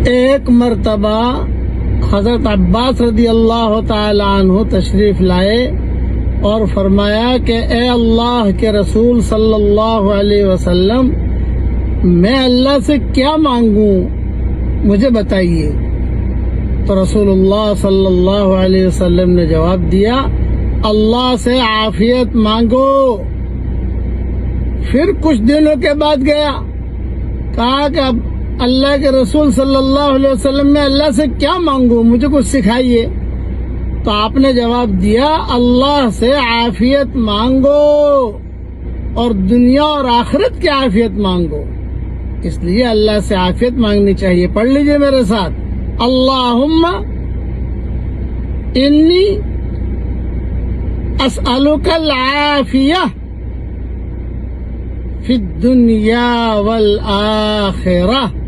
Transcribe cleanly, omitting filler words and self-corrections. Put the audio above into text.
ایک مرتبہ حضرت عباس رضی اللہ تعالی عنہ تشریف لائے اور فرمایا کہ اے اللہ کے رسول صلی اللہ علیہ وسلم، میں اللہ سے کیا مانگوں، مجھے بتائیے۔ تو رسول اللہ صلی اللہ علیہ وسلم نے جواب دیا، اللہ سے عافیت مانگو۔ پھر کچھ دنوں کے بعد گیا، کہا کہ اب اللہ کے رسول صلی اللہ علیہ وسلم، میں اللہ سے کیا مانگوں، مجھے کچھ سکھائیے۔ تو آپ نے جواب دیا، اللہ سے عافیت مانگو اور دنیا اور آخرت کی عافیت مانگو۔ اس لیے اللہ سے عافیت مانگنی چاہیے۔ پڑھ لیجئے میرے ساتھ، اللہم انی اسألک العافیہ فی الدنیا والآخرہ۔